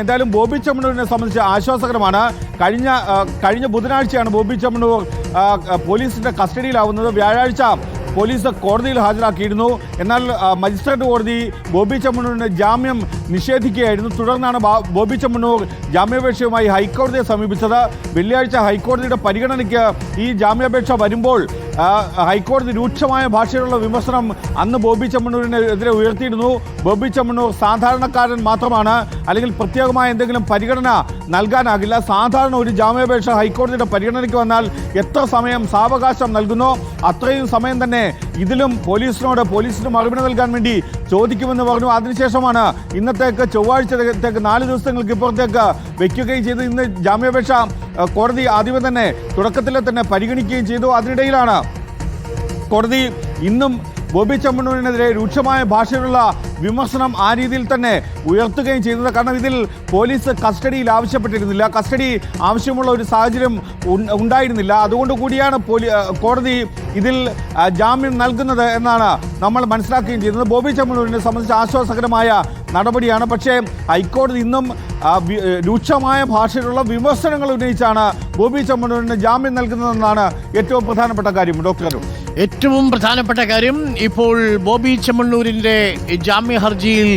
എന്തായാലും ബോബി ചെമ്മണ്ണൂരിനെ സംബന്ധിച്ച് ആശ്വാസകരമാണ്. കഴിഞ്ഞ ബുധനാഴ്ചയാണ് ബോബി ചെമ്മണ്ണൂർ പോലീസിന്റെ കസ്റ്റഡിയിലാവുന്നത്. വ്യാഴാഴ്ച പോലീസ് കോടതിയിൽ ഹാജരാക്കിയിരുന്നു. എന്നാൽ മജിസ്ട്രേറ്റ് കോടതി ബോബി ചെമ്മണ്ണൂരിന് ജാമ്യം നിഷേധിക്കുകയായിരുന്നു. തുടർന്നാണ് ബോബി ചെമ്മണ്ണൂർ ജാമ്യാപേക്ഷയുമായി ഹൈക്കോടതിയെ സമീപിച്ചത്. വെള്ളിയാഴ്ച ഹൈക്കോടതിയുടെ പരിഗണനയ്ക്ക് ഈ ജാമ്യാപേക്ഷ വരുമ്പോൾ ഹൈക്കോടതി രൂക്ഷമായ ഭാഷയിലുള്ള വിമർശനം അന്ന് ബോബി ചെമ്മണ്ണൂരിനെതിരെ ഉയർത്തിയിരുന്നു. ബോബി ചെമ്മണ്ണൂർ സാധാരണക്കാരൻ മാത്രമാണ്, അല്ലെങ്കിൽ പ്രത്യേകമായ എന്തെങ്കിലും പരിഗണന നൽകാനാകില്ല. സാധാരണ ഒരു ജാമ്യാപേക്ഷ ഹൈക്കോടതിയുടെ പരിഗണനയ്ക്ക് വന്നാൽ എത്ര സമയം സാവകാശം നൽകുന്നോ അത്രയും സമയം തന്നെ ഇതിലും പോലീസിന് മറുപടി നൽകാൻ വേണ്ടി ചോദിക്കുമെന്ന് പറഞ്ഞു. അതിനുശേഷമാണ് ചൊവ്വാഴ്ചത്തേക്ക് 4 ദിവസങ്ങൾക്ക് ഇപ്പുറത്തേക്ക് വയ്ക്കുകയും ചെയ്തു. ഇന്ന് ജാമ്യാപേക്ഷ കോടതി ആദ്യമേ തന്നെ തുടക്കത്തിലെ തന്നെ പരിഗണിക്കുകയും ചെയ്തു. അതിനിടയിലാണ് കോടതി ഇന്നും ബോബി ചെമ്മണ്ണൂരിനെതിരെ രൂക്ഷമായ ഭാഷയിലുള്ള വിമർശനം ആ രീതിയിൽ തന്നെ ഉയർത്തുകയും ചെയ്തത്. കാരണം ഇതിൽ പോലീസ് കസ്റ്റഡിയിൽ ആവശ്യപ്പെട്ടിരുന്നില്ല, കസ്റ്റഡി ആവശ്യമുള്ള ഒരു സാഹചര്യം ഉണ്ടായിരുന്നില്ല. അതുകൊണ്ട് കൂടിയാണ് കോടതി ഇതിൽ ജാമ്യം നൽകുന്നത് എന്നാണ് നമ്മൾ മനസ്സിലാക്കുകയും ചെയ്യുന്നത്. ബോബി ചെമ്മണ്ണൂരിനെ സംബന്ധിച്ച് ആശ്വാസകരമായ നടപടിയാണ്. പക്ഷേ ഹൈക്കോടതി ഇന്നും രൂക്ഷമായ ഭാഷയിലുള്ള വിമർശനങ്ങൾ ഉന്നയിച്ചാണ് ബോബി ചെമ്മണ്ണൂരിന് ജാമ്യം നൽകുന്നതെന്നാണ് ഏറ്റവും പ്രധാനപ്പെട്ട കാര്യം. ഡോക്ടർ അരുൺ, ഏറ്റവും പ്രധാനപ്പെട്ട കാര്യം ഇപ്പോൾ ബോബി ചെമ്മണ്ണൂരിന്റെ ജാമ്യ ഹർജിയിൽ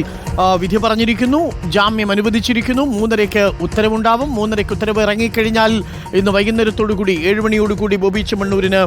വിധി പറഞ്ഞിരിക്കുന്നു, ജാമ്യം അനുവദിച്ചിരിക്കുന്നു. 3:30 ഉത്തരവുണ്ടാവും. 3:30 ഉത്തരവ് ഇറങ്ങിക്കഴിഞ്ഞാൽ ഇന്ന് വൈകുന്നേരത്തോടുകൂടി 7 മണിയോടുകൂടി ബോബി ചെമ്മണ്ണൂരിന്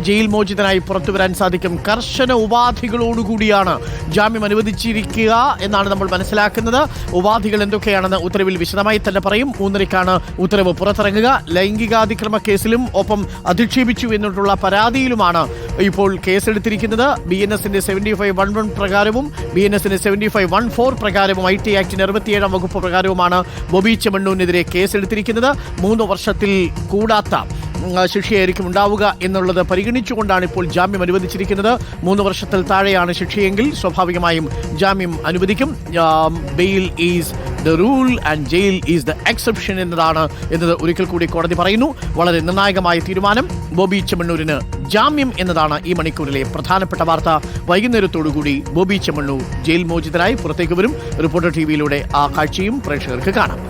ജയിൽ മോചിതനായി പുറത്തു വരാൻ സാധിക്കും. കർശന ഉപാധികളോടുകൂടിയാണ് ജാമ്യം അനുവദിച്ചിരിക്കുക എന്നാണ് നമ്മൾ മനസ്സിലാക്കുന്നത്. ഉപാധികൾ എന്തൊക്കെയാണെന്ന് ഉത്തരവിൽ വിശദമായി തന്നെ പറയും. 3:30 ഉത്തരവ് പുറത്തിറങ്ങുക. ലൈംഗികാതിക്രമ കേസിലും ഒപ്പം അധിക്ഷേപിച്ചു എന്നുള്ള പരാതിയിലുമാണ് ഇപ്പോൾ കേസെടുത്തിരിക്കുന്നത്. BNSന്റെ 75(1) പ്രകാരവും BNSന്റെ 75(1)(4) പ്രകാരവും IT ആക്ടിന്റെ 67 വകുപ്പ് പ്രകാരവുമാണ് ബോബി ചെമ്മണ്ണൂരിനെതിരെ കേസെടുത്തിരിക്കുന്നത്. 3 വർഷത്തിൽ കൂടാത്ത ശിക്ഷയായിരിക്കും ഉണ്ടാവുക എന്നുള്ളത് പരിഗണിച്ചുകൊണ്ടാണ് ഇപ്പോൾ ജാമ്യം അനുവദിച്ചിരിക്കുന്നത്. 3 വർഷത്തിൽ താഴെയാണ് ശിക്ഷയെങ്കിൽ സ്വാഭാവികമായും ജാമ്യം അനുവദിക്കും. Bail is the rule and jail is the exception എന്നത് ഒരിക്കൽ കൂടി കോടതി പറയുന്നു. വളരെ നിർണായകമായ തീരുമാനം. ബോബി ചെമ്മണ്ണൂരിന് ജാമ്യം എന്നതാണ് ഈ മണിക്കൂറിലെ പ്രധാനപ്പെട്ട വാർത്ത. വൈകുന്നേരത്തോടുകൂടി ബോബി ചെമ്മണ്ണൂർ ജയിൽ മോചിതരായി പുറത്തേക്ക് വരും. റിപ്പോർട്ടർ TVയിലൂടെ ആ കാഴ്ചയും പ്രേക്ഷകർക്ക് കാണാം.